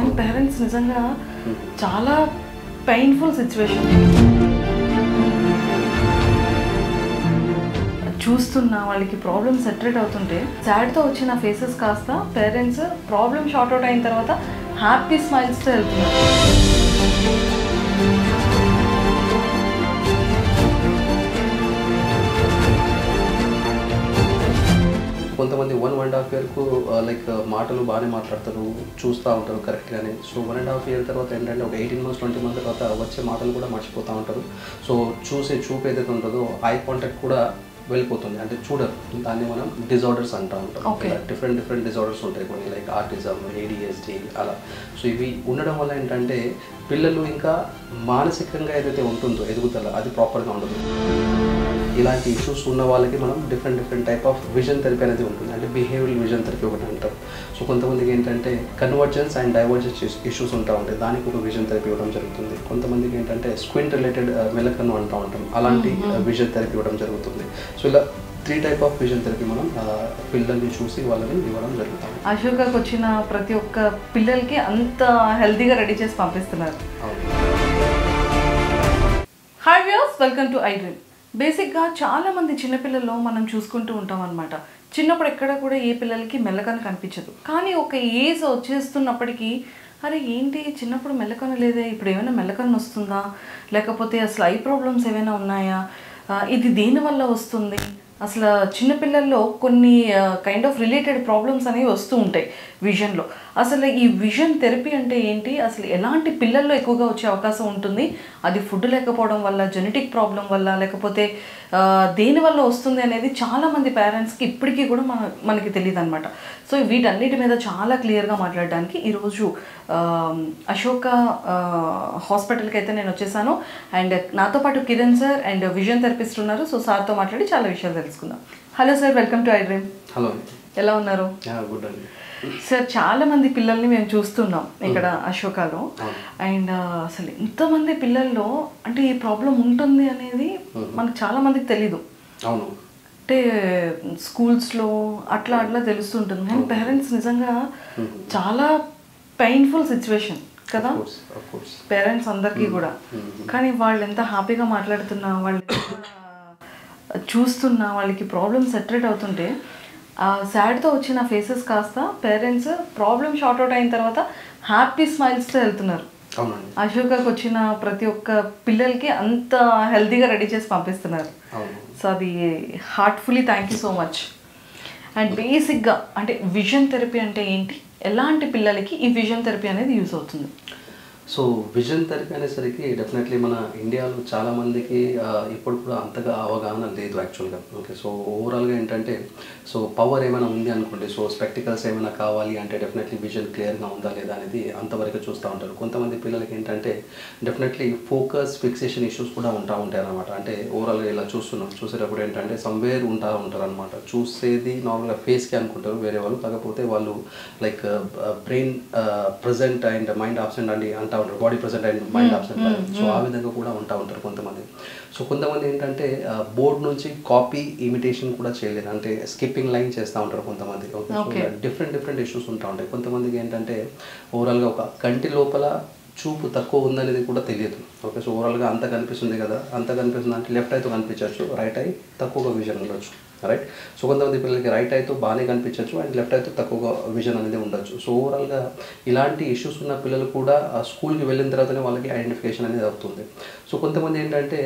And parents నిజంగా చాలా painful situation చూస్తున్నా వాళ్ళకి ప్రాబ్లమ్ సెటరేట్ అవుతుంటే సాడ్తో వచ్చిన ఫేసెస్ కాస్త పేరెంట్స్ ప్రాబ్లమ్ షార్ట్ అవుట్ అయిన తర్వాత హ్యాపీ స్మైల్స్తో వెళ్తున్నారు. కొంతమంది 1.5 yearకు లైక్ మాటలు బాగానే మాట్లాడతారు, చూస్తూ ఉంటారు కరెక్ట్గానే. సో 1.5 year తర్వాత ఏంటంటే ఒక 18 months 20 months తర్వాత వచ్చే మాటలు కూడా మర్చిపోతూ ఉంటారు. సో చూసే చూపు ఏదైతే ఉంటుందో ఐ కాంటాక్ట్ కూడా వెళ్ళిపోతుంది, అంటే చూడరు. దాన్ని మనం డిజార్డర్స్ అంటూ ఉంటాం. డిఫరెంట్ డిజార్డర్స్ ఉంటాయి కొన్ని, లైక్ ఆర్టిజం, ADHD అలా. సో ఇవి ఉండడం వల్ల ఏంటంటే పిల్లలు ఇంకా మానసికంగా ఏదైతే ఉంటుందో ఎదుగుదల అది ప్రాపర్గా ఉండదు. ఇలాంటి ఇష్యూస్ ఉన్న వాళ్ళకి మనం different type of vision therapy అనేది ఉంటుంది, అంటే బిహేవియరల్ విజన్ థెరపీ ఒకటి అంటారు. సో కొంతమందికి ఏంటంటే కన్వర్జెన్స్ అండ్ డైవర్జెన్స్ ఇష్యూస్ ఉంటా ఉంటాయి, దానికి ఒక విజన్ థెరపీ ఇవ్వడం జరుగుతుంది. కొంతమందికి ఏంటంటే స్క్వింట్ రిలేటెడ్ మెలకన్ను అంటూ ఉంటాం, అలాంటి విజన్ థెరపీ ఇవ్వడం జరుగుతుంది. సో ఇలా 3 types ఆఫ్ విజన్ థెరపీ మనం పిల్లల్ని చూసి వాళ్ళని ఇవ్వడం జరుగుతుంది. అశోకాకి వచ్చిన ప్రతి ఒక్క పిల్లలకి అంత హెల్తీగా రెడీ చేసి పంపిస్తున్నారు. Hi viewers, welcome to iDream. బేసిక్గా చాలామంది చిన్నపిల్లల్లో మనం చూసుకుంటూ ఉంటాం అనమాట. చిన్నప్పుడు ఎక్కడ కూడా ఏ పిల్లలకి మెల్లకన్ను కనిపించదు, కానీ ఒక ఏజ్ వచ్చేస్తున్నప్పటికీ అరే ఏంటి చిన్నప్పుడు మెల్లకన్ను లేదే, ఇప్పుడు ఏమైనా మెల్లకన్ను వస్తుందా, లేకపోతే అసలు ఐ ప్రాబ్లమ్స్ ఏమైనా ఉన్నాయా, ఇది దేనివల్ల వస్తుంది, అసలు చిన్నపిల్లల్లో కొన్ని కైండ్ ఆఫ్ రిలేటెడ్ ప్రాబ్లమ్స్ అనేవి వస్తూ ఉంటాయి విజన్లో. అసలు ఈ విజన్ థెరపీ అంటే ఏంటి, అసలు ఎలాంటి పిల్లల్లో ఎక్కువగా వచ్చే అవకాశం ఉంటుంది, అది ఫుడ్ లేకపోవడం వల్ల, జెనెటిక్ ప్రాబ్లం వల్ల, లేకపోతే దేనివల్ల వస్తుంది అనేది చాలామంది పేరెంట్స్కి ఇప్పటికీ కూడా మనకి తెలియదు అనమాట. సో వీటన్నిటి మీద చాలా క్లియర్గా మాట్లాడడానికి ఈరోజు అశోక హాస్పిటల్కి అయితే నేను వచ్చేసాను. అండ్ నాతో పాటు Kiran sir and vision therapist ఉన్నారు. సో సార్తో మాట్లాడి చాలా విషయాలు తెలుసుకుందాం. Hello sir, welcome to iDream. Hello, ఎలా ఉన్నారు? గుడ్ అండి. సార్, చాలా మంది పిల్లల్ని మేము చూస్తున్నాం ఇక్కడ అశోకాలో. అండ్ అసలు ఎంతమంది పిల్లల్లో అంటే ఈ ప్రాబ్లం ఉంటుంది అనేది మనకు చాలా మందికి తెలీదు. అవును, అంటే స్కూల్స్లో అట్లా తెలుస్తుంటుంది, కానీ పేరెంట్స్ నిజంగా చాలా పెయిన్ఫుల్ సిచ్యువేషన్ కదా పేరెంట్స్ అందరికీ కూడా. కానీ వాళ్ళు ఎంత హ్యాపీగా మాట్లాడుతున్నా, వాళ్ళు చూస్తున్నా వాళ్ళకి ప్రాబ్లమ్ సెటరేట్ అవుతుంటే సాడ్తో వచ్చిన ఫేసెస్ కాస్త పేరెంట్స్ ప్రాబ్లమ్ షార్ట్ అవుట్ అయిన తర్వాత హ్యాపీ స్మైల్స్తో వెళ్తున్నారు. అశోకాకి వచ్చిన ప్రతి ఒక్క పిల్లలకి అంత హెల్తీగా రెడీ చేసి పంపిస్తున్నారు. సో అది heartfully thank you so much. And బేసిక్గా అంటే విజన్ థెరపీ అంటే ఏంటి, ఎలాంటి పిల్లలకి ఈ విజన్ థెరపీ అనేది యూజ్ అవుతుంది? సో విజన్ థెరపీ అనేసరికి డెఫినెట్లీ మన ఇండియాలో చాలామందికి ఇప్పుడు కూడా అంతగా అవగాహన లేదు యాక్చువల్గా. ఓకే, సో ఓవరాల్గా ఏంటంటే సో పవర్ ఏమైనా ఉంది అనుకోండి, సో స్పెక్టికల్స్ ఏమైనా కావాలి అంటే డెఫినెట్లీ విజన్ క్లియర్గా ఉందా లేదా అనేది అంతవరకు చూస్తూ ఉంటారు. కొంతమంది పిల్లలకి ఏంటంటే డెఫినెట్లీ ఫోకస్ ఫిక్సేషన్ ఇష్యూస్ కూడా ఉంటాయి అన్నమాట. అంటే ఓవరాల్గా ఇలా చూసేటప్పుడు ఏంటంటే సమ్వేర్ ఉంటారు అనమాట. చూసేది నార్మల్గా ఫేస్కి అనుకుంటారు వేరే వాళ్ళు, కాకపోతే వాళ్ళు like brain present and mind absent అని అంటారు, body present and mind absent. So ఆ విధంగా కూడా ఉంటారు కొంతమంది. సో కొంతమంది ఏంటంటే బోర్డ్ నుంచి కాపీ ఇమిటేషన్ కూడా చేయలేరు, అంటే స్కిప్పింగ్ లైన్ చేస్తూ ఉంటారు కొంతమంది. ఓకే, సో డిఫరెంట్ ఇష్యూస్ ఉంటాయి. కొంతమందికి ఏంటంటే ఓవరాల్గా ఒక కంటి లోపల చూపు తక్కువ ఉందనేది కూడా తెలియదు. ఓకే, సో ఓవరాల్గా అంత కనిపిస్తుంది కదా, అంత కనిపిస్తుంది అంటే లెఫ్ట్ ఐతో కనిపించవచ్చు, రైట్ ఐ తక్కువగా విజన్ ఉండొచ్చు, రైట్. సో కొంతమంది పిల్లలకి రైట్ ఐతో బాగానే కనిపించవచ్చు అండ్ లెఫ్ట్ ఐతో తక్కువగా విజన్ అనేది ఉండొచ్చు. సో ఓవరాల్గా ఇలాంటి ఇష్యూస్ ఉన్న పిల్లలు కూడా స్కూల్కి వెళ్ళిన తర్వాతనే వాళ్ళకి ఐడెంటిఫికేషన్ అనేది అవుతుంది. సో కొంతమంది ఏంటంటే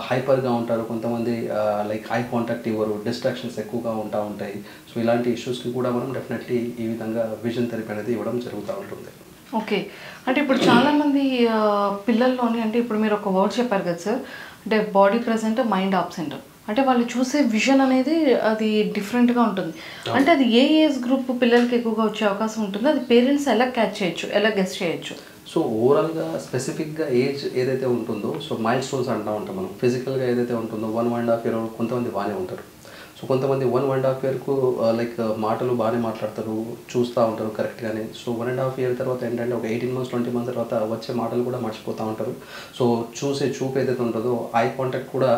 హైపర్గా ఉంటారు, కొంతమంది లైక్ ఐ కాంటాక్ట్ ఇవ్వరు, డిస్ట్రాక్షన్స్ ఎక్కువగా ఉంటాయి. సో ఇలాంటి ఇష్యూస్కి కూడా మనం డెఫినెట్లీ ఈ విధంగా విజన్ థెరపీ అనేది ఇవ్వడం జరుగుతూ ఉంటుంది. ఓకే, అంటే ఇప్పుడు చాలామంది పిల్లల్లోని అంటే ఇప్పుడు మీరు ఒక వర్డ్ చెప్పారు కదా సార్, అంటే బాడీ ప్రెసెంట్ మైండ్ ఆబ్సెంట్, అంటే వాళ్ళు చూసే విజన్ అనేది అది డిఫరెంట్గా ఉంటుంది. అంటే అది ఏ ఏజ్ గ్రూప్ పిల్లలకి ఎక్కువగా వచ్చే అవకాశం ఉంటుంది, అది పేరెంట్స్ ఎలా క్యాచ్ చేయొచ్చు, ఎలా గెస్ చేయొచ్చు? సో ఓవరాల్గా స్పెసిఫిక్గా ఏజ్ ఏదైతే ఉంటుందో, సో మైల్ స్టోన్స్ అంటూ ఉంటాం మనం. ఫిజికల్గా ఏదైతే ఉంటుందో 1.5 year కొంతమంది బాగానే ఉంటారు. సో కొంతమంది 1.5 yearకు లైక్ మాటలు బాగానే మాట్లాడతారు, చూస్తూ ఉంటారు కరెక్ట్గానే. సో 1.5 year తర్వాత ఏంటంటే ఒక 18 months 20 months తర్వాత వచ్చే మాటలు కూడా మర్చిపోతూ ఉంటారు. సో చూసే చూపు ఏదైతే ఉంటుందో ఐ కాంటాక్ట్ కూడా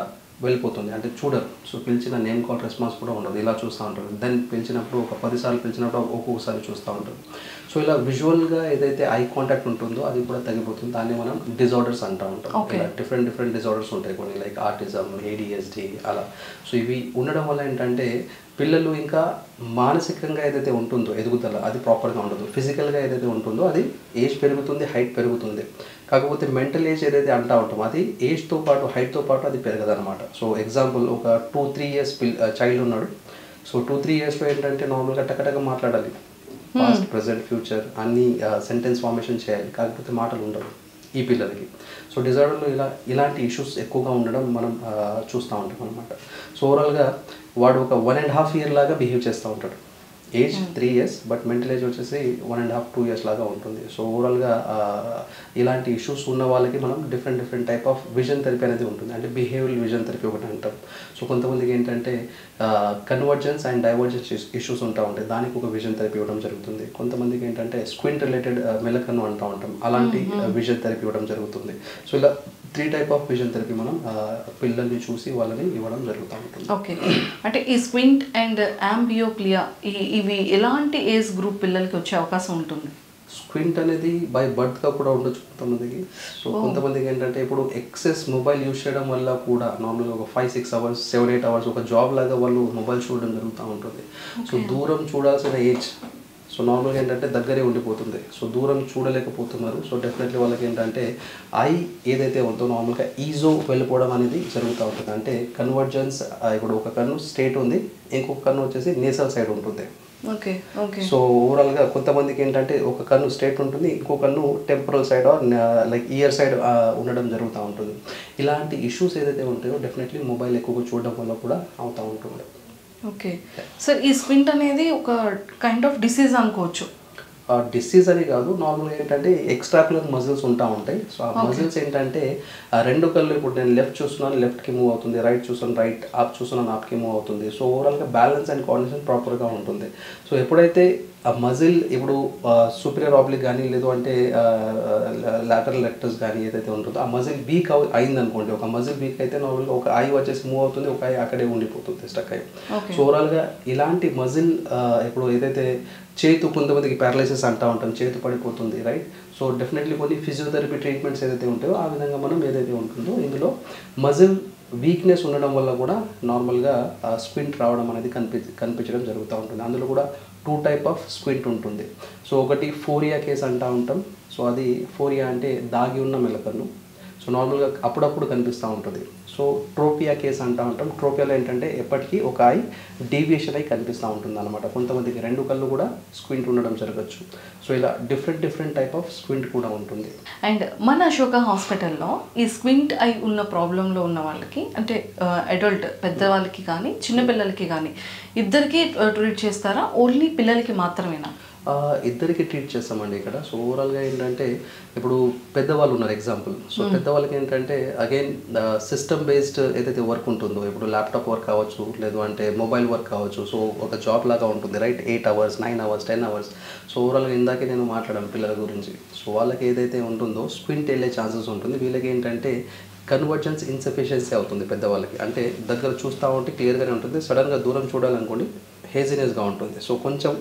వెళ్ళిపోతుంది, అంటే చూడరు. సో పిలిచిన నేమ్ కాల్ రెస్పాన్స్ కూడా ఉండదు, ఇలా చూస్తూ ఉంటారు. దెన్ పిలిచినప్పుడు ఒక 10 సార్లు పిలిచినప్పుడు ఒక్కొక్కసారి చూస్తూ ఉంటారు. సో ఇలా విజువల్గా ఏదైతే ఐ కాంటాక్ట్ ఉంటుందో అది కూడా తగ్గిపోతుంది. దాన్ని మనం డిజార్డర్స్ అంటూ ఉంటాం. ఇలా డిఫరెంట్ డిజార్డర్స్ ఉంటాయి కొన్ని, లైక్ ఆర్టిజం, ADHD అలా. సో ఇవి ఉండడం వల్ల ఏంటంటే పిల్లలు ఇంకా మానసికంగా ఏదైతే ఉంటుందో ఎదుగుదల అది ప్రాపర్గా ఉండదు. ఫిజికల్గా ఏదైతే ఉంటుందో అది ఏజ్ పెరుగుతుంది, హైట్ పెరుగుతుంది. కాకపోతే మెంటల్ ఏజ్ ఏదైతే అంటూ ఉంటాం అది ఏజ్తో పాటు హైట్తో పాటు అది పెరగదనమాట. సో ఎగ్జాంపుల్ ఒక 2-3 ఇయర్స్ చైల్డ్ ఉన్నాడు. సో 2-3 ఇయర్స్లో ఏంటంటే నార్మల్గా టకటక మాట్లాడాలి, పాస్ట్ ప్రెజెంట్ ఫ్యూచర్ అన్నీ సెంటెన్స్ ఫార్మేషన్ చేయాలి, కాకపోతే మాటలు ఉండవు ఈ పిల్లలకి. సో డిజార్డర్లో ఇలాంటి ఇష్యూస్ ఎక్కువగా ఉండడం మనం చూస్తూ ఉంటాం అనమాట. సో ఓవరాల్గా వాడు ఒక 1.5 year లాగా బిహేవ్ చేస్తూ ఉంటాడు. Age 3 years, but mental age వచ్చేసి 1.5-2 years లాగా ఉంటుంది. సో ఓవరాల్గా ఇలాంటి ఇష్యూస్ ఉన్న వాళ్ళకి మనం different type of vision therapy అనేది ఉంటుంది. అంటే బిహేవియరల్ విజన్ థెరపీ ఒకటి అంటాం. సో కొంతమందికి ఏంటంటే కన్వర్జెన్స్ అండ్ డైవర్జెన్స్ ఇష్యూస్ ఉంటాయి, దానికి ఒక విజన్ థెరపీ ఇవ్వడం జరుగుతుంది. కొంతమందికి ఏంటంటే స్క్వింట్ రిలేటెడ్ మెలకన్ను అంటూ ఉంటాం, అలాంటి విజన్ థెరపీ ఇవ్వడం జరుగుతుంది. సో ఇలా 3 type ఆఫ్ విజన్ థెరపీ మనం పిల్లల్ని చూసి వాళ్ళని ఇవ్వడం జరుగుతూ ఉంటుంది. ఓకే, అంటే ఈ స్క్వింట్ అండ్ యాంబియోప్లియా ఇవి ఎలాంటి ఏజ్ గ్రూప్ పిల్లలకి వచ్చే అవకాశం ఉంటుంది? స్క్వింట్ అనేది బై బర్త్గా కూడా ఉండొచ్చు కొంతమందికి. సో కొంతమందికి ఏంటంటే ఇప్పుడు ఎక్సెస్ మొబైల్ యూజ్ చేయడం వల్ల కూడా నార్మల్గా ఒక 5-6 hours 7-8 hours ఒక జాబ్ లాగా వాళ్ళు మొబైల్ చూడడం జరుగుతూ ఉంటుంది. సో దూరం చూడాల్సిన ఏజ్ సో నార్మల్గా ఏంటంటే దగ్గరే ఉండిపోతుంది. సో దూరం చూడలేకపోతున్నారు. సో డెఫినెట్లీ వాళ్ళకి ఏంటంటే ఐ ఏదైతే ఉందో నార్మల్గా ఈజో వెళ్ళిపోవడం అనేది జరుగుతూ ఉంటుంది. అంటే కన్వర్జెన్స్, ఇప్పుడు ఒక కన్ను స్ట్రేట్ ఉంది, ఇంకొక కన్ను వచ్చేసి నేసల్ సైడ్ ఉంటుంది. Okay okay. సో ఓవరాల్గా కొంతమందికి ఏంటంటే ఒక కన్ను స్ట్రేట్ ఉంటుంది, ఇంకో కన్ను temporal side or like ear side ఉండడం జరుగుతూ ఉంటుంది. ఇలాంటి ఇష్యూస్ ఏదైతే ఉంటాయో డెఫినెట్లీ మొబైల్ ఎక్కువగా చూడడం వల్ల కూడా అవుతూ ఉంటుంది. ఓకే సార్, ఈ స్క్వింట్ అనేది ఒక కైండ్ ఆఫ్ డిసీజ్ అనుకోవచ్చు? డిసీజ్ అని కాదు, నార్మల్గా ఏంటంటే ఎక్స్ట్రాక్యులర్ మజిల్స్ ఉంటాయి. సో ఆ మజిల్స్ ఏంటంటే రెండు కళ్ళు, ఇప్పుడు నేను లెఫ్ట్ చూస్తున్నాను లెఫ్ట్కి మూవ్ అవుతుంది, రైట్ చూస్తున్నాను రైట్, ఆప్ చూస్తున్నాను ఆప్కి మూవ్ అవుతుంది. సో ఓవరాల్గా బ్యాలెన్స్ అండ్ కోఆర్డినేషన్ ప్రాపర్గా ఉంటుంది. సో ఎప్పుడైతే ఆ మజిల్ ఇప్పుడు సూపీరియర్ ఆబ్లిక్ కానీ లేదు అంటే లాటరల్ రెక్టస్ కానీ ఏదైతే ఉంటుందో ఆ మజిల్ వీక్ అయిందనుకోండి, ఒక మజిల్ వీక్ అయితే నార్మల్గా ఒక ఐ వచ్చేసి మూవ్ అవుతుంది, ఒక ఐ అక్కడే ఉండిపోతుంది స్టక్ అయ్యి. సో ఓవరాల్గా ఇలాంటి మజిల్ ఇప్పుడు ఏదైతే చేతు, కొంతమందికి ప్యారలైసిస్ అంటూ ఉంటాం, చేతు పడిపోతుంది రైట్. సో డెఫినెట్లీ కొన్ని ఫిజియోథెరపీ ట్రీట్మెంట్స్ ఏదైతే ఉంటాయో ఆ విధంగా మనం ఏదైతే ఉంటుందో ఇందులో మజిల్ వీక్నెస్ ఉండడం వల్ల కూడా నార్మల్గా స్క్వింట్ రావడం అనేది కనిపించడం జరుగుతూ ఉంటుంది. అందులో కూడా 2 type ఆఫ్ స్క్వింట్ ఉంటుంది. సో ఒకటి ఫోరియా కేస్ అంటూ ఉంటాం. సో అది ఫోరియా అంటే దాగి ఉన్న మెలకన్ను. సో నార్మల్గా అప్పుడప్పుడు కనిపిస్తూ ఉంటుంది. సో ట్రోపియా కేస్ అంటూ ఉంటాం. ట్రోపియాలో ఏంటంటే ఎప్పటికీ ఒక ఐ డీవియేషన్ అయి కనిపిస్తూ ఉంటుంది అనమాట. కొంతమందికి 2 కళ్ళు కూడా స్క్వింట్ ఉండడం జరగచ్చు. సో ఇలా డిఫరెంట్ టైప్ ఆఫ్ స్క్వింట్ కూడా ఉంటుంది. అండ్ మన అశోక హాస్పిటల్లో ఈ స్క్వింట్ ఐ ఉన్న ప్రాబ్లంలో ఉన్న వాళ్ళకి, అంటే అడల్ట్ పెద్దవాళ్ళకి కానీ చిన్నపిల్లలకి కానీ ఇద్దరికి ట్రీట్ చేస్తారా, ఓన్లీ పిల్లలకి మాత్రమేనా? ఇద్దరికి ట్రీట్ చేస్తామండి ఇక్కడ. సో ఓవరాల్గా ఏంటంటే ఇప్పుడు పెద్దవాళ్ళు ఉన్నారు ఎగ్జాంపుల్. సో పెద్దవాళ్ళకి ఏంటంటే అగైన్ సిస్టమ్ బేస్డ్ ఏదైతే వర్క్ ఉంటుందో, ఇప్పుడు ల్యాప్టాప్ వర్క్ కావచ్చు, లేదు అంటే మొబైల్ వర్క్ కావచ్చు. సో ఒక జాబ్ లాగా ఉంటుంది right, 8 hours 9 hours 10 hours. So ఓవరాల్గా ఇందాకే నేను మాట్లాడాను పిల్లల గురించి. సో వాళ్ళకి ఏదైతే ఉంటుందో స్క్వింట్ వెళ్ళే ఛాన్సెస్ ఉంటుంది. వీళ్ళకి ఏంటంటే కన్వర్జెన్స్ ఇన్సఫిషియన్సీ అవుతుంది పెద్దవాళ్ళకి. అంటే దగ్గర చూస్తూ ఉంటే క్లియర్గానే ఉంటుంది, సడన్గా దూరం చూడాలనుకోండి హేజినెస్గా ఉంటుంది. సో కొంచెం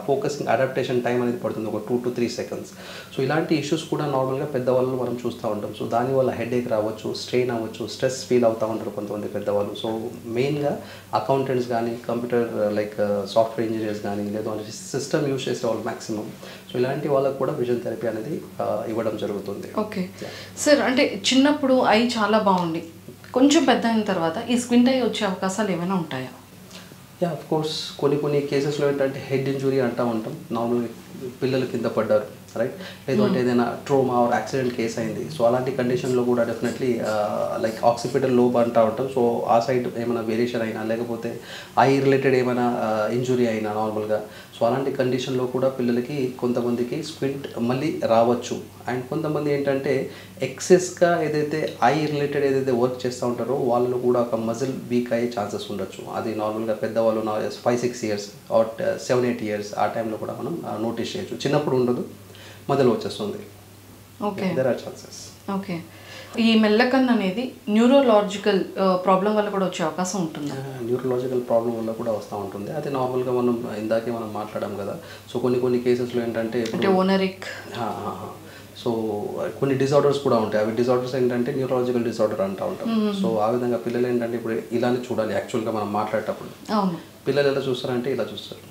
ఫోకసింగ్ అడాప్టేషన్ టైం అనేది పడుతుంది, ఒక 2 to 3 seconds. సో ఇలాంటి ఇష్యూస్ కూడా నార్మల్గా పెద్దవాళ్ళు మనం చూస్తూ ఉంటాం. సో దానివల్ల హెడేక్ రావచ్చు, స్ట్రెయిన్ అవ్వచ్చు, స్ట్రెస్ ఫీల్ అవుతూ ఉంటారు కొంతమంది పెద్దవాళ్ళు. సో మెయిన్గా అకౌంటెంట్స్ కానీ, కంప్యూటర్ లైక్ సాఫ్ట్వేర్ ఇంజనీర్స్ కానీ, లేదు అంటే సిస్టమ్ యూజ్ చేసే వాళ్ళు మ్యాక్సిమం. సో ఇలాంటి వాళ్ళకు కూడా విజన్ థెరపీ అనేది ఇవ్వడం జరుగుతుంది. ఓకే సార్, అంటే చిన్నప్పుడు ఐ చాలా బాగుంది, కొంచెం పెద్ద అయిన తర్వాత ఈ స్క్వింట్ ఐ వచ్చే అవకాశాలు ఏమైనా ఉంటాయా? యా, ఆఫ్ కోర్స్ కొన్ని కేసెస్లో ఏంటంటే హెడ్ ఇంజురీ అంటూ ఉంటాం. నార్మల్గా పిల్లలు కింద పడ్డారు రైట్, లేదు అంటే ఏదైనా ట్రోమా ఆర్ యాక్సిడెంట్ కేసు అయింది. సో అలాంటి కండిషన్లో కూడా డెఫినెట్లీ లైక్ ఆక్సిపిటల్ లోబ్ అంటూ ఉంటాం. సో ఆ సైడ్ ఏమైనా వేరియేషన్ అయినా, లేకపోతే ఐ రిలేటెడ్ ఏమైనా ఇంజురీ అయినా నార్మల్గా, సో అలాంటి కండిషన్లో కూడా పిల్లలకి కొంతమందికి స్క్వింట్ మళ్ళీ రావచ్చు. అండ్ కొంతమంది ఏంటంటే ఎక్సెస్గా ఏదైతే ఐ రిలేటెడ్ ఏదైతే వర్క్ చేస్తూ ఉంటారో వాళ్ళు కూడా ఒక మజిల్ వీక్ అయ్యే ఛాన్సెస్ ఉండొచ్చు. అది నార్మల్గా పెద్దవాళ్ళు 5-6 years ఆర్ 7-8 years ఆ టైంలో కూడా మనం నోటీస్ చేయొచ్చు. చిన్నప్పుడు ఉండదు, మధ్యలో వచ్చేస్తుంది. Okay, there are chances. Okay ఈ మెల్లకన్ను అనేది న్యూరోలాజికల్ ప్రాబ్లం వల్ల కూడా వచ్చే అవకాశం ఉంటుంది. న్యూరలాజికల్ ప్రాబ్లం వల్ల కూడా వస్తూ ఉంటుంది. అది నార్మల్గా మనం ఇందాకే మనం మాట్లాడాం కదా. సో కొన్ని కేసెస్లో ఏంటంటే ఓనరిక్, సో కొన్ని డిజార్డర్స్ కూడా ఉంటాయి. అవి డిజార్డర్స్ ఏంటంటే న్యూరలాజికల్ డిజార్డర్ అంటూ ఉంటాం. సో ఆ విధంగా పిల్లలు ఏంటంటే ఇప్పుడు ఇలానే చూడాలి. యాక్చువల్గా మనం మాట్లాడేటప్పుడు పిల్లలు ఎలా చూస్తారంటే ఇలా చూస్తారు.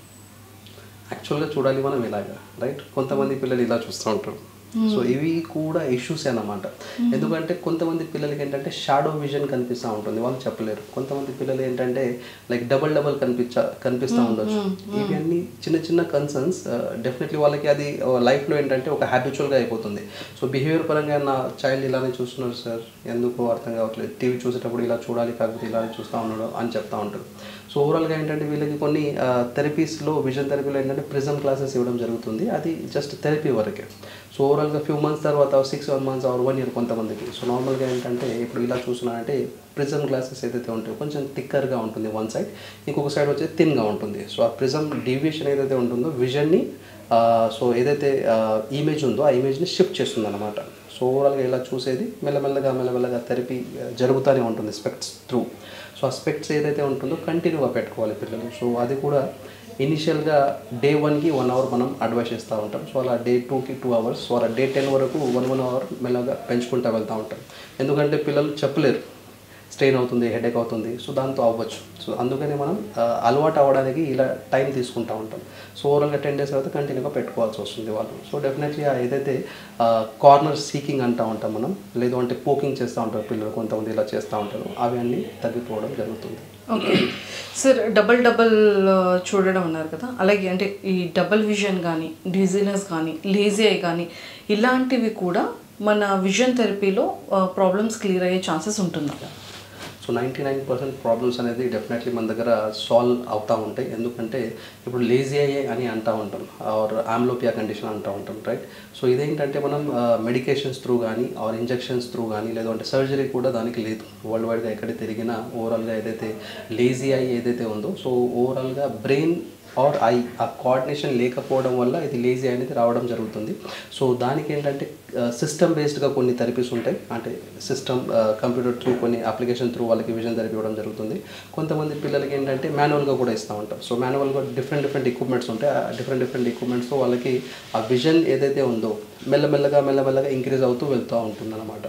యాక్చువల్గా చూడాలి మనం ఇలాగా, రైట్? కొంతమంది పిల్లలు ఇలా చూస్తూ ఉంటారు. సో ఇవి కూడా ఇష్యూస్ అన్నమాట. ఎందుకంటే కొంతమంది పిల్లలకి ఏంటంటే షాడో విజన్ కనిపిస్తూ ఉంటుంది, వాళ్ళు చెప్పలేరు. కొంతమంది పిల్లలు ఏంటంటే లైక్ డబల్ కనిపిస్తూ ఉండొచ్చు. ఇవన్నీ చిన్న చిన్న కన్సర్న్స్. డెఫినెట్లీ వాళ్ళకి అది లైఫ్లో ఏంటంటే ఒక హ్యాబిచువల్గా అయిపోతుంది. సో బిహేవియర్ పరంగా నా చైల్డ్ ఇలానే చూస్తున్నారు సార్, ఎందుకు అర్థం కావట్లేదు, టీవీ చూసేటప్పుడు ఇలా చూడాలి కాకపోతే ఇలానే చూస్తూ ఉన్నాడు అని చెప్తా ఉంటారు. సో ఓవరాల్గా ఏంటంటే వీళ్ళకి కొన్ని థెరపీస్లో, విజన్ థెరపీలో ఏంటంటే ప్రిజం క్లాసెస్ ఇవ్వడం జరుగుతుంది. అది జస్ట్ థెరపీ వరకే. సో ఓవరాల్గా ఫ్యూ మంత్స్ తర్వాత 6 months or 1 year కొంతమందికి. సో నార్మల్గా ఏంటంటే ఇప్పుడు ఇలా చూస్తున్నానంటే ప్రిజం గ్లాసెస్ ఏదైతే ఉంటాయో కొంచెం థిక్కర్గా ఉంటుంది వన్ సైడ్, ఇంకొక సైడ్ వచ్చేది థిన్గా ఉంటుంది. సో ఆ ప్రిజం డీవియేషన్ ఏదైతే ఉంటుందో విజన్ని సో ఏదైతే ఇమేజ్ ఉందో ఆ ఇమేజ్ని షిఫ్ట్ చేస్తుంది అనమాట. సో ఓవరాల్గా ఇలా చూసేది మెల్లమెల్లగా థెరపీ జరుగుతూనే ఉంటుంది స్పెక్ట్స్ త్రూ. సో ఆ స్పెక్ట్స్ ఏదైతే ఉంటుందో కంటిన్యూగా పెట్టుకోవాలి పిల్లలు. సో అది కూడా ఇనిషియల్గా డే 1కి 1 hour మనం అడ్వైస్ చేస్తూ ఉంటాం. సో అలా డే 2కి 2 hours, సో అలా డే 10 వరకు 1 hour మెల్లగా పెంచుకుంటూ వెళ్తూ ఉంటాం. ఎందుకంటే పిల్లలు చెప్పలేరు, స్ట్రెయిన్ అవుతుంది, హెడేక్ అవుతుంది, సో దాంతో అవ్వచ్చు. సో అందుకని మనం అలవాటు అవ్వడానికి ఇలా టైం తీసుకుంటూ ఉంటాం. సో ఓవరాల్గా 10 days తర్వాత కంటిన్యూగా పెట్టుకోవాల్సి వస్తుంది వాళ్ళు. సో డెఫినెట్లీ ఏదైతే కార్నర్ సీకింగ్ అంటూ ఉంటాం మనం, లేదు అంటే పోకింగ్ చేస్తూ ఉంటారు పిల్లలు, కొంతమంది ఇలా చేస్తూ ఉంటారు, అవి అన్నీ తగ్గిపోవడం జరుగుతుంది. ఓకే సార్, డబల్ చూడడం అన్నారు కదా, అలాగే అంటే ఈ డబల్ విజన్ కానీ, డిజీనెస్ కానీ, లేజీ ఐ కానీ ఇలాంటివి కూడా మన విజన్ థెరపీలో ప్రాబ్లమ్స్ క్లియర్ అయ్యే ఛాన్సెస్ ఉంటుందా? సో 99% ప్రాబ్లమ్స్ అనేది డెఫినెట్లీ మన దగ్గర సాల్వ్ అవుతూ ఉంటాయి. ఎందుకంటే ఇప్పుడు లేజీ అయ్యే అని అంటూ ఉంటాం, ఆర్ ఆమ్లోపియా కండిషన్ అంటూ ఉంటాం, రైట్? సో ఇదేంటంటే మనం మెడికేషన్స్ త్రూ కానీ ఆర్ ఇంజెక్షన్స్ త్రూ కానీ లేదంటే సర్జరీ కూడా దానికి లేదు. వరల్డ్ వైడ్గా ఎక్కడ తిరిగినా ఓవరాల్గా ఏదైతే లేజీ ఐ ఏదైతే ఉందో, సో ఓవరాల్గా బ్రెయిన్ ఆర్ ఐ ఆ కోఆర్డినేషన్ లేకపోవడం వల్ల ఇది లేజీ అనేది రావడం జరుగుతుంది. సో దానికి ఏంటంటే సిస్టమ్ బేస్డ్గా కొన్ని థెరపీస్ ఉంటాయి, అంటే సిస్టమ్ కంప్యూటర్ త్రూ కొన్ని అప్లికేషన్ త్రూ వాళ్ళకి విజన్ థెరపీ ఇవ్వడం జరుగుతుంది. కొంతమంది పిల్లలకి ఏంటంటే మాన్యువల్గా కూడా ఇస్తూ ఉంటాం. సో మాన్యువల్గా డిఫరెంట్ ఎక్విప్మెంట్స్ ఉంటాయి. ఆ డిఫరెంట్ ఎక్విప్మెంట్స్తో వాళ్ళకి ఆ విజన్ ఏదైతే ఉందో మెల్లమెల్లగా ఇంక్రీజ్ అవుతూ వెళ్తూ ఉంటుంది అనమాట.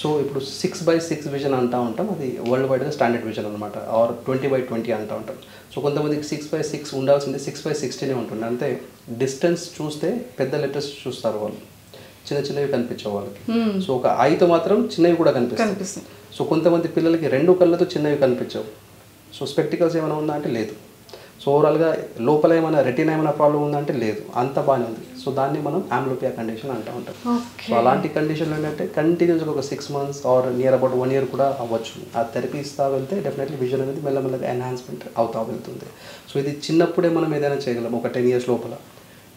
సో ఇప్పుడు 6/6 విజన్ అంటూ ఉంటాం, అది వరల్డ్ వైడ్గా స్టాండర్డ్ విజన్ అనమాట, ఆర్ 20/20 అంటూ ఉంటాం. సో కొంతమందికి 6/6 ఉండాల్సింది 6/16 ఉంటుంది. అంటే డిస్టెన్స్ చూస్తే పెద్ద లెటర్స్ చూస్తారు వాళ్ళు, చిన్నవి కనిపించవు వాళ్ళకి. సో ఒక ఐతో మాత్రం చిన్నవి కూడా కనిపిస్తాయి. సో కొంతమంది పిల్లలకి 2 కళ్ళతో చిన్నవి కనిపించవు. సో స్పెక్టికల్స్ ఏమైనా ఉందా అంటే లేదు. సో ఓవరాల్గా లోపల ఏమైనా రెటీనా ఏమైనా ప్రాబ్లం ఉందా అంటే లేదు, అంత బాగానే ఉంది. సో దాన్ని మనం ఆమ్లోపియా కండిషన్ అంటూ ఉంటాం. సో అలాంటి కండిషన్లో ఏంటంటే కంటిన్యూస్గా ఒక 6 months or near about 1 year కూడా అవ్వచ్చు. ఆ థెరపీ ఇస్తూ వెళ్తే డెఫినెట్లీ విజన్ అనేది మెల్లమెల్లగా ఎన్హాన్స్మెంట్ అవుతూ వెళ్తుంది. సో ఇది చిన్నప్పుడే మనం ఏదైనా చేయగలం, ఒక 10 years లోపల.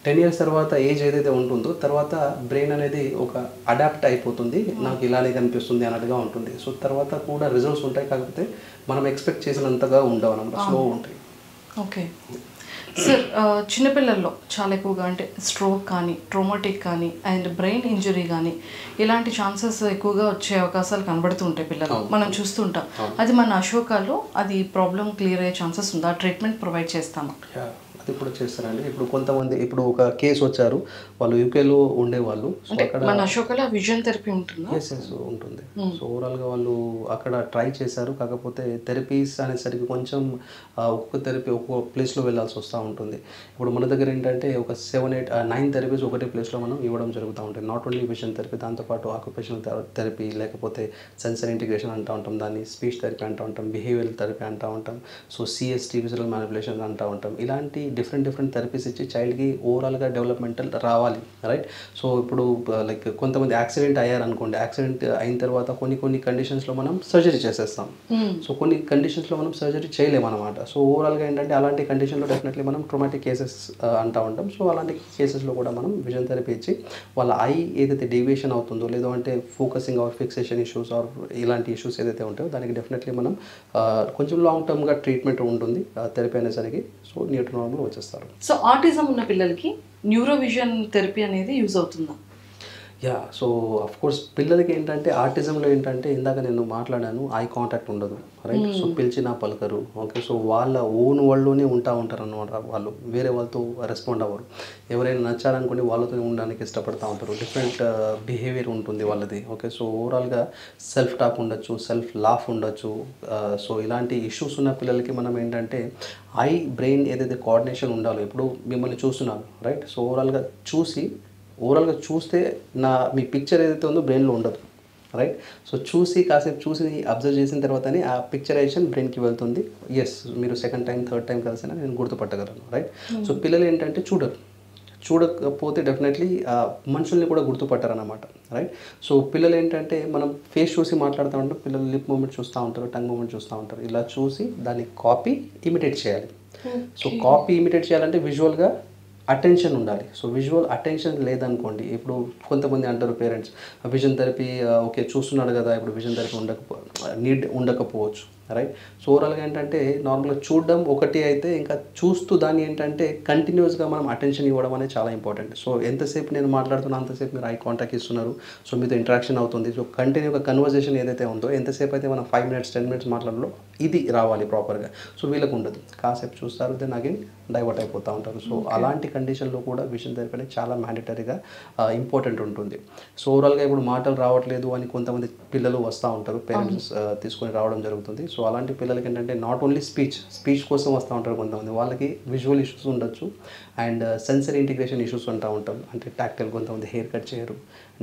10 years తర్వాత ఏజ్ ఏదైతే ఉంటుందో తర్వాత బ్రెయిన్ అనేది ఒక అడాప్ట్ అయిపోతుంది, నాకు ఇలానే కనిపిస్తుంది అన్నట్టుగా ఉంటుంది. సో తర్వాత కూడా రిజల్ట్స్ ఉంటాయి, కాకపోతే మనం ఎక్స్పెక్ట్ చేసినంతగా ఉండవు అన్నమాట, స్లో ఉంటాయి. ఓకే సార్, చిన్నపిల్లల్లో చాలా ఎక్కువగా అంటే స్ట్రోక్ కానీ, ట్రోమాటిక్ కానీ అండ్ బ్రెయిన్ ఇంజరీ కానీ ఇలాంటి ఛాన్సెస్ ఎక్కువగా వచ్చే అవకాశాలు కనబడుతూ ఉంటాయి పిల్లలు, మనం చూస్తుంటాం. అది మన అశోకాలో అది ప్రాబ్లం క్లియర్ అయ్యే ఛాన్సెస్ ఉందా? ట్రీట్మెంట్ ప్రొవైడ్ చేస్తామా? అది కూడా చేస్తారండి. ఇప్పుడు కొంతమంది, ఇప్పుడు ఒక కేసు వచ్చారు, వాళ్ళు యూకేలో ఉండేవాళ్ళు. సో అక్కడ మన అశోకలో విజన్ థెరపీ ఉంటుందా? ఎస్ ఉంటుంది. సో ఓవరాల్గా వాళ్ళు అక్కడ ట్రై చేశారు, కాకపోతే థెరపీస్ అనేసరికి కొంచెం ఒక్కొక్క థెరపీ ఒక్కొక్క ప్లేస్లో వెళ్ళాల్సి వస్తూ ఉంటుంది. ఇప్పుడు మన దగ్గర ఏంటంటే ఒక 7, 8, 9 థెరపీస్ ఒకటే ప్లేస్లో మనం ఇవ్వడం జరుగుతూ ఉంటుంది. నాట్ ఓన్లీ విజన్ థెరపీ, దాంతోపాటు ఆక్యుపేషనల్ థెరపీ, లేకపోతే సెన్సర్ ఇంటిగ్రేషన్ అంటూ ఉంటాం, దాన్ని స్పీచ్ థెరపీ అంటూ ఉంటాం, బిహేవియరల్ థెరపీ అంటూ ఉంటాం, సో CST విజువల్ మ్యానిపులేషన్ అంటూ ఉంటాం. ఇలాంటి డిఫరెంట్ థెరపీస్ ఇచ్చి చైల్డ్కి ఓవరాల్గా డెవలప్మెంటల్ రావాలి, రైట్? సో ఇప్పుడు లైక్ కొంతమంది యాక్సిడెంట్ అయ్యారనుకోండి, యాక్సిడెంట్ అయిన తర్వాత కొన్ని కండిషన్స్లో మనం సర్జరీ చేసేస్తాం. సో కొన్ని కండిషన్స్లో మనం సర్జరీ చేయలేమన్నమాట. సో ఓవరాల్గా ఏంటంటే అలాంటి కండిషన్లో డెఫినెట్లీ మనం ట్రోమాటిక్ కేసెస్ అంటూ ఉంటాం. సో అలాంటి కేసెస్లో కూడా మనం విజన్ థెరపీ ఇచ్చి వాళ్ళ ఐ ఏదైతే డేవియేషన్ అవుతుందో, లేదో అంటే focusing or fixation issues or ఇలాంటి ఇష్యూస్ ఏదైతే ఉంటాయో దానికి డెఫినెట్లీ మనం కొంచెం లాంగ్ టర్మ్గా ట్రీట్మెంట్ ఉంటుంది థెరపీ అనేసరికి. సో నియర్ టు నార్మల్ వచ్చేస్తారు. సో ఆటిజం ఉన్న పిల్లలకి న్యూరోవిజన్ థెరపీ అనేది యూజ్ అవుతుందా? యా సో అఫ్ కోర్స్ పిల్లలకి ఏంటంటే ఆర్టిజంలో ఏంటంటే ఇందాక నేను మాట్లాడాను, ఐ కాంటాక్ట్ ఉండదు, రైట్. సో పిలిచినా పలకరు, ఓకే. సో వాళ్ళ ఓన్ వరల్డ్లోనే ఉంటారు అన్నమాట. వాళ్ళు వేరే వాళ్ళతో రెస్పాండ్ అవ్వరు. ఎవరైనా నచ్చారనుకోండి వాళ్ళతో ఉండడానికి ఇష్టపడతా ఉంటారు. డిఫరెంట్ బిహేవియర్ ఉంటుంది వాళ్ళది, ఓకే. సో ఓవరాల్గా సెల్ఫ్ టాక్ ఉండొచ్చు, సెల్ఫ్ లాఫ్ ఉండొచ్చు. సో ఇలాంటి ఇష్యూస్ ఉన్న పిల్లలకి మనం ఏంటంటే ఐ బ్రెయిన్ ఏదైతే కోఆర్డినేషన్ ఉండాలో, ఇప్పుడు మిమ్మల్ని చూస్తున్నాను, రైట్. సో ఓవరాల్గా చూస్తే మీ పిక్చర్ ఏదైతే ఉందో బ్రెయిన్లో ఉండదు, రైట్. సో కాసేపు చూసి అబ్జర్వ్ చేసిన తర్వాతనే ఆ పిక్చరైజేషన్ బ్రెయిన్కి వెళ్తుంది. ఎస్, మీరు సెకండ్ టైం థర్డ్ టైం కలిసినా నేను గుర్తుపట్టగలను, రైట్. సో పిల్లలు ఏంటంటే చూడకపోతే డెఫినెట్లీ మనుషుల్ని కూడా గుర్తుపట్టారన్నమాట, రైట్. సో పిల్లలు ఏంటంటే మనం ఫేస్ చూసి మాట్లాడుతూ ఉంటాం, పిల్లలు లిప్ మూమెంట్ చూస్తూ ఉంటారు, టంగ్ మూమెంట్ చూస్తూ ఉంటారు. ఇలా చూసి దాన్ని కాపీ ఇమిటేట్ చేయాలి. సో కాపీ ఇమిటేట్ చేయాలంటే విజువల్గా అటెన్షన్ ఉండాలి. సో విజువల్ అటెన్షన్ లేదనుకోండి, ఇప్పుడు కొంతమంది అంటారు పేరెంట్స్, విజన్ థెరపీ ఓకే చూస్తున్నాడు కదా, ఇప్పుడు విజన్ థెరపీ ఉండకపోవచ్చు, రైట్. సో ఓవరాల్గా ఏంటంటే నార్మల్గా చూడడం ఒకటి అయితే, ఇంకా చూస్తూ దాన్ని ఏంటంటే కంటిన్యూస్గా మనం అటెన్షన్ ఇవ్వడం అనేది చాలా ఇంపార్టెంట్. సో ఎంతసేపు నేను మాట్లాడుతున్నా అంతసేపు మీరు ఐ కాంటాక్ట్ ఇస్తున్నారు, సో మీతో ఇంటరాక్షన్ అవుతుంది. సో కంటిన్యూగా కన్వర్జేషన్ ఏదైతే ఉందో, ఎంతసేపు అయితే మనం 5 minutes 10 minutes మాట్లాడలో ఇది రావాలి ప్రాపర్గా. సో వీళ్ళకు ఉండదు, కాసేపు చూస్తారు, దెన్ అగైన్ డైవర్ట్ అయిపోతూ ఉంటారు. సో అలాంటి కండిషన్లో కూడా విజన్ థెరపీ అనేది చాలా మ్యాండేటరీగా ఇంపార్టెంట్ ఉంటుంది. సో ఓవరాల్గా ఇప్పుడు మాటలు రావట్లేదు అని కొంతమంది పిల్లలు వస్తూ ఉంటారు, పేరెంట్స్ తీసుకొని రావడం జరుగుతుంది. సో అలాంటి పిల్లలకి ఏంటంటే నాట్ ఓన్లీ స్పీచ్ కోసం వస్తూ ఉంటారు కొంతమంది, వాళ్ళకి విజువల్ ఇష్యూస్ ఉండొచ్చు అండ్ సెన్సరీ ఇంటిగ్రేషన్ ఇష్యూస్ అంటూ ఉంటాం. అంటే టాక్టైల్, కొంతమంది హెయిర్ కట్ చేయరు,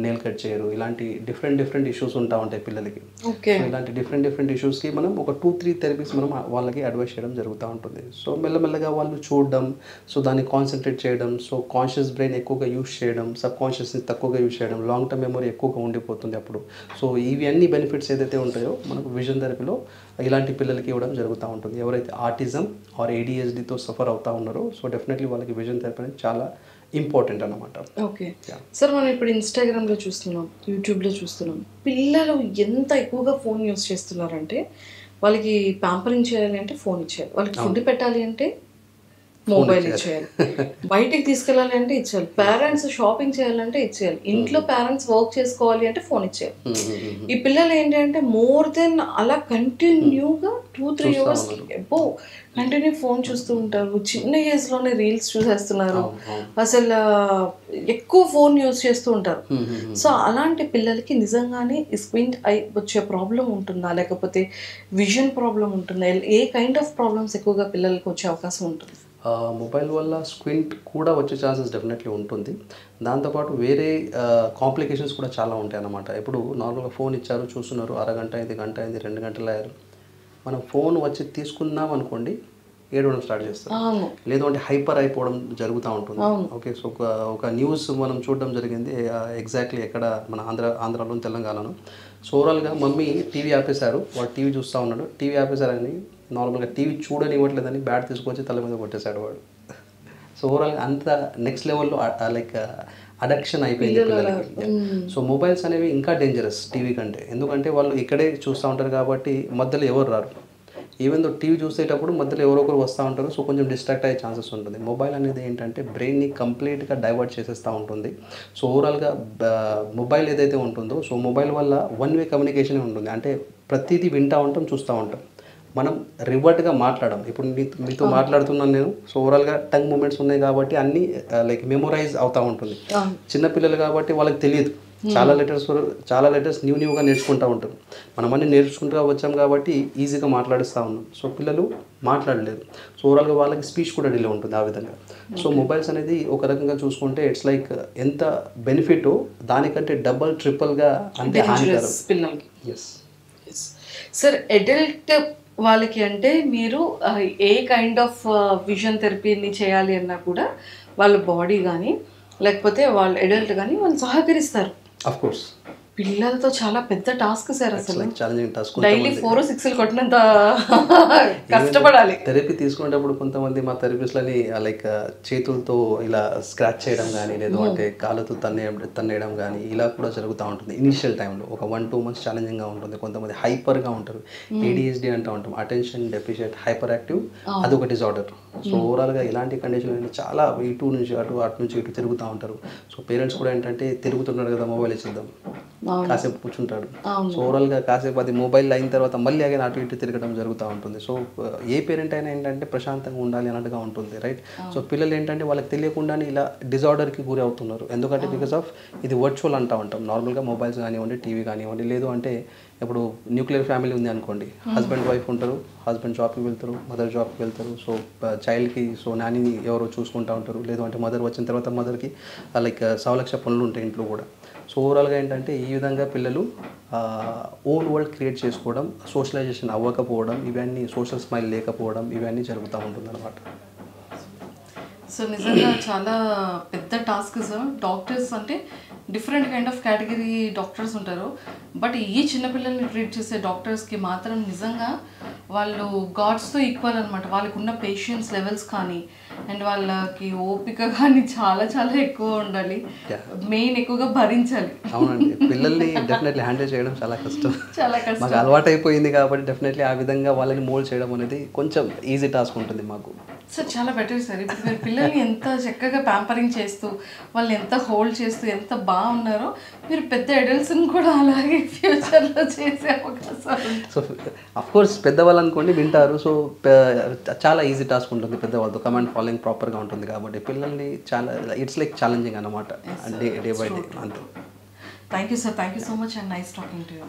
నెయిల్ కట్ చేయరు, ఇలాంటి డిఫరెంట్ ఇష్యూస్ ఉంటా ఉంటాయి పిల్లలకి. సో ఇలాంటి డిఫరెంట్ ఇష్యూస్కి మనం ఒక 2-3 థెరపీస్ మనం వాళ్ళకి అడ్వైస్ చేయడం జరుగుతూ ఉంటుంది. సో మెల్లమెల్లగా వాళ్ళు చూడడం, సో దాన్ని కాన్సన్ట్రేట్ చేయడం, సో కాన్షియస్ బ్రెయిన్ ఎక్కువగా యూస్ చేయడం, సబ్ కాన్షియస్ని తక్కువగా యూస్ చేయడం, లాంగ్ టర్మ్ మెమరీ ఎక్కువగా ఉండిపోతుంది అప్పుడు. సో ఇవి అన్ని బెనిఫిట్స్ ఏదైతే ఉంటాయో మనకు విజన్ థెరపీలో ఇలాంటి పిల్లలకి ఇవ్వడం జరుగుతూ ఉంటుంది. ఎవరైతే ఆటిజం ఆర్ ADHDతో సఫర్ అవుతూ ఉన్నారో, సో డెఫినెట్లీ వాళ్ళకి విజన్ థెరపీ అనేది చాలా ఇంపార్టెంట్ అన్నమాట. ఓకే సార్, మనం ఇప్పుడు ఇన్స్టాగ్రామ్లో చూస్తున్నాం, యూట్యూబ్లో చూస్తున్నాం, పిల్లలు ఎంత ఎక్కువగా ఫోన్ యూస్ చేస్తున్నారంటే, వాళ్ళకి ప్యాంపరింగ్ చేయాలి అంటే ఫోన్ ఇచ్చేయాలి, వాళ్ళకి ఫుడ్ పెట్టాలి అంటే మొబైల్ ఇచ్చేయాలి, బయటికి తీసుకెళ్ళాలి అంటే ఇచ్చేయాలి, పేరెంట్స్ షాపింగ్ చేయాలంటే ఇచ్చేయాలి, ఇంట్లో పేరెంట్స్ వర్క్ చేసుకోవాలి అంటే ఫోన్ ఇచ్చేయాలి. ఈ పిల్లలు ఏంటంటే మోర్ దెన్ అలా కంటిన్యూగా 2-3 hours ఎబ్బో కంటిన్యూ ఫోన్ చూస్తూ ఉంటారు. చిన్న ఏజ్లోనే రీల్స్ చూసేస్తున్నారు, అసలు ఎక్కువ ఫోన్ యూజ్ చేస్తూ ఉంటారు. సో అలాంటి పిల్లలకి నిజంగానే స్క్వింట్ ఐ వచ్చే ప్రాబ్లం ఉంటుందా, లేకపోతే విజన్ ప్రాబ్లం ఉంటుందా, ఏ కైండ్ ఆఫ్ ప్రాబ్లమ్స్ ఎక్కువగా పిల్లలకి వచ్చే అవకాశం ఉంటుంది? మొబైల్ వల్ల స్క్వింట్ కూడా వచ్చే ఛాన్సెస్ డెఫినెట్లీ ఉంటుంది. దాంతోపాటు వేరే కాంప్లికేషన్స్ కూడా చాలా ఉంటాయి అన్నమాట. ఇప్పుడు నార్మల్గా ఫోన్ ఇచ్చారు, చూస్తున్నారు, అరగంట అయింది, గంట అయింది, 2 గంటలు అయ్యారు, మనం ఫోన్ వచ్చి తీసుకున్నాం అనుకోండి, ఏడవడం స్టార్ట్ చేస్తాం, లేదు అంటే హైపర్ అయిపోవడం జరుగుతూ ఉంటుంది. ఓకే. సో ఒక న్యూస్ మనం చూడడం జరిగింది, ఎగ్జాక్ట్లీ ఎక్కడ మన ఆంధ్రాలో తెలంగాణలో. సో ఓవరాల్గా మమ్మీ టీవీ ఆపేశారు, వాడు టీవీ చూస్తూ ఉన్నాడు, టీవీ ఆపేశారని నార్మల్గా టీవీ చూడనివ్వట్లేదని బ్యాట్ తీసుకొచ్చి తల మీద కొట్టేశాడు వాడు. సో ఓవరాల్గా అంత నెక్స్ట్ లెవెల్లో లైక్ అడక్షన్ అయిపోయింది పిల్లలకి. సో మొబైల్స్ అనేవి ఇంకా డేంజరస్ టీవీ కంటే, ఎందుకంటే వాళ్ళు ఇక్కడే చూస్తూ ఉంటారు కాబట్టి మధ్యలో ఎవరు రారు. ఈవెన్ దో టీవీ చూసేటప్పుడు మధ్యలో ఎవరో ఒకరు వస్తూ ఉంటారు, సో కొంచెం డిస్ట్రాక్ట్ అయ్యే ఛాన్సెస్ ఉంటుంది. మొబైల్ అనేది ఏంటంటే బ్రెయిన్ని కంప్లీట్గా డైవర్ట్ చేసేస్తూ ఉంటుంది. సో ఓవరాల్గా మొబైల్ ఏదైతే ఉంటుందో, సో మొబైల్ వల్ల వన్ వే కమ్యూనికేషన్ ఉంటుంది. అంటే ప్రతిదీ వింటూ ఉంటాం, చూస్తూ ఉంటాం, మనం రివర్ట్గా మాట్లాడడం. ఇప్పుడు మీతో మాట్లాడుతున్నాను నేను, సో ఓవరాల్గా టంగ్ మూమెంట్స్ ఉన్నాయి కాబట్టి అన్నీ లైక్ మెమొరైజ్ అవుతూ ఉంటుంది. చిన్నపిల్లలు కాబట్టి వాళ్ళకి తెలియదు, చాలా లెటర్స్ న్యూగా నేర్చుకుంటూ ఉంటారు. మనం అన్నీ నేర్చుకుంటూ వచ్చాం కాబట్టి ఈజీగా మాట్లాడిస్తూ ఉన్నాం. సో పిల్లలు మాట్లాడలేరు, సో ఓవరాల్గా వాళ్ళకి స్పీచ్ కూడా డిలే ఉంటుంది ఆ విధంగా. సో మొబైల్స్ అనేది ఒక రకంగా చూసుకుంటే ఇట్స్ లైక్ ఎంత బెనిఫిట్ దానికంటే డబల్ ట్రిపుల్గా అంతే హానికరం పిల్లలకి. ఎస్ సార్, అడల్ట్ వాళ్ళకి అంటే మీరు ఏ కైండ్ ఆఫ్ విజన్ థెరపీని చేయాలి అన్నా కూడా వాళ్ళ బాడీ కానీ లేకపోతే వాళ్ళ అడల్ట్ కానీ వాళ్ళు సహకరిస్తారు. ఆఫ్ కోర్స్ పిల్లలతో చాలా పెద్ద టాస్క్ సార్, అసలు ఛాలెంజింగ్ టాస్క్. డైలీ 4-6 కొట్టినంత కష్టపడాలి. థెరపీ తీసుకునేటప్పుడు కొంతమంది మా థెరపిస్ట్లని లైక్ చేతులతో ఇలా స్క్రాచ్ చేయడం కానీ, లేదు అంటే కాళ్ళతో తన్నేయడం కానీ ఇలా కూడా జరుగుతూ ఉంటుంది. ఇనిషియల్ టైంలో ఒక 1-2 months ఛాలెంజింగ్గా ఉంటుంది. కొంతమంది హైపర్గా ఉంటారు, ADHD అంటూ ఉంటాం, అటెన్షన్ డెఫిషియట్ హైపర్ యాక్టివ్, అదొక డిజార్డర్. సో ఓవరాల్గా ఇలాంటి కండిషన్ ఏంటంటే చాలా ఇటు నుంచి అటు నుంచి ఇటు తిరుగుతూ ఉంటారు. సో పేరెంట్స్ కూడా ఏంటంటే తిరుగుతున్నాడు కదా మొబైల్ ఇచ్చేద్దాం, కాసేపు కూర్చుంటాడు. సో ఓవరాల్గా కాసేపు అది మొబైల్ అయిన తర్వాత మళ్ళీ అగైన్ అటు ఇటు తిరగడం జరుగుతూ ఉంటుంది. సో ఏ పేరెంట్ అయినా ఏంటంటే ప్రశాంతంగా ఉండాలి అన్నట్టుగా ఉంటుంది, రైట్? సో పిల్లలు ఏంటంటే వాళ్ళకి తెలియకుండానే ఇలా డిజార్డర్కి గురి అవుతున్నారు. ఎందుకంటే బికాస్ ఆఫ్ ఇది వర్చువల్ అంటూ ఉంటాం. నార్మల్గా మొబైల్స్ కానివ్వండి, టీవీ కానివ్వండి, లేదు అంటే ఇప్పుడు న్యూక్లియర్ ఫ్యామిలీ ఉంది అనుకోండి, హస్బెండ్ వైఫ్ ఉంటారు, హస్బెండ్ జాబ్కి వెళ్తారు, మదర్ జాబ్కి వెళ్తారు. సో చైల్డ్కి సో నానిని ఎవరో చూసుకుంటూ ఉంటారు, లేదు అంటే మదర్ వచ్చిన తర్వాత మదర్కి లైక్ సవలక్ష పనులు ఉంటాయి ఇంట్లో కూడా. సో ఓవరాల్గా ఏంటంటే ఈ విధంగా పిల్లలు ఓన్ వరల్డ్ క్రియేట్ చేసుకోవడం, సోషలైజేషన్ అవ్వకపోవడం, ఇవన్నీ సోషల్ స్మైల్ లేకపోవడం, ఇవన్నీ జరుగుతూ ఉంటుంది అనమాట. సో నిజంగా చాలా పెద్ద టాస్క్ సార్. డాక్టర్స్ అంటే different kind of category doctors ఉంటారు, బట్ ఈ చిన్నపిల్లల్ని ట్రీట్ చేసే డాక్టర్స్కి మాత్రం నిజంగా వాళ్ళు గాడ్స్తో ఈక్వల్ అనమాట. వాళ్ళకు ఉన్న పేషెన్స్ లెవెల్స్ కానీ అండ్ వాళ్ళకి ఓపిక కానీ చాలా చాలా ఎక్కువ ఉండాలి, మెయిన్ ఎక్కువగా భరించాలి. అవునండి, పిల్లల్ని డెఫినెట్లీ హ్యాండిల్ చేయడం చాలా కష్టం. చాలా కష్టం. మాకు అలవాటు అయిపోయింది కాబట్టి డెఫినెట్లీ ఆ విధంగా వాళ్ళని మోల్డ్ చేయడం అనేది కొంచెం ఈజీ టాస్క్ ఉంటుంది మాకు. సార్ చాలా బెటర్ సార్. ఇప్పుడు మీరు పిల్లల్ని ఎంత చక్కగా ప్యాంపరింగ్ చేస్తూ వాళ్ళని ఎంత హోల్డ్ చేస్తూ ఎంత బాగున్నారో, మీరు పెద్ద అడల్ట్స్ని కూడా అలాగే ఫ్యూచర్లో చేసే అవకాశాలు. సో అఫ్కోర్స్ పెద్దవాళ్ళు అనుకోండి వింటారు. సో చాలా ఈజీ టాస్క్ ఉంటుంది పెద్దవాళ్ళతో, కమాండ్ ఫాలోయింగ్ ప్రాపర్గా ఉంటుంది కాబట్టి పిల్లల్ని చాలా ఇట్స్ లైక్ ఛాలెంజింగ్ అన్నమాట డే బై డే అంతే. Thank you sir, thank you so much and nice talking to you.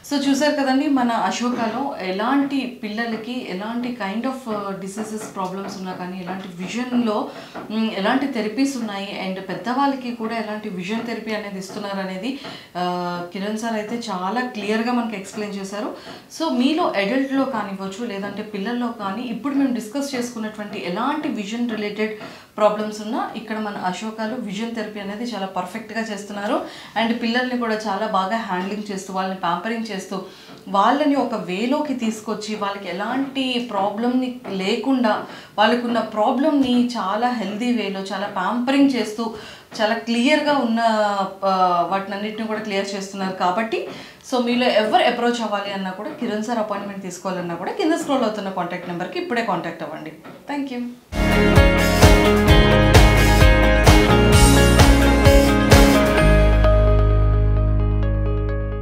So చూసారు కదండి, మన అశోకాలో ఎలాంటి పిల్లలకి ఎలాంటి కైండ్ ఆఫ్ డిసీజెస్ ప్రాబ్లమ్స్ ఉన్నా కానీ, ఎలాంటి విజన్లో ఎలాంటి థెరపీస్ ఉన్నాయి అండ్ పెద్దవాళ్ళకి కూడా ఎలాంటి విజన్ థెరపీ అనేది ఇస్తున్నారు అనేది కిరణ్ సార్ అయితే చాలా క్లియర్గా మనకి ఎక్స్ప్లెయిన్ చేశారు. సో మీలో అడల్ట్లో కానివ్వచ్చు లేదంటే పిల్లల్లో కానీ ఇప్పుడు మేము డిస్కస్ చేసుకున్నటువంటి ఎలాంటి విజన్ రిలేటెడ్ ప్రాబ్లమ్స్ ఉన్నా ఇక్కడ మన అశోకాలో విజన్ థెరపీ అనేది చాలా పర్ఫెక్ట్గా చేస్తున్నారు. అండ్ పిల్లల్ని కూడా చాలా బాగా హ్యాండ్లింగ్ చేస్తూ వాళ్ళని ప్యాంపరింగ్ చేస్తూ వాళ్ళని ఒక వేలోకి తీసుకొచ్చి వాళ్ళకి ఎలాంటి ప్రాబ్లమ్ని లేకుండా వాళ్ళకున్న ప్రాబ్లమ్ని చాలా హెల్దీ వేలో చాలా ప్యాంపరింగ్ చేస్తూ చాలా క్లియర్గా ఉన్న వాటినన్నిటిని కూడా క్లియర్ చేస్తున్నారు. కాబట్టి సో మీలో ఎవరు అప్రోచ్ అవ్వాలి అన్నా కూడా, కిరణ్ సార్ అపాయింట్మెంట్ తీసుకోవాలన్నా కూడా కింద స్క్రోల్ అవుతున్న కాంటాక్ట్ నెంబర్కి ఇప్పుడే కాంటాక్ట్ అవ్వండి. Thank you.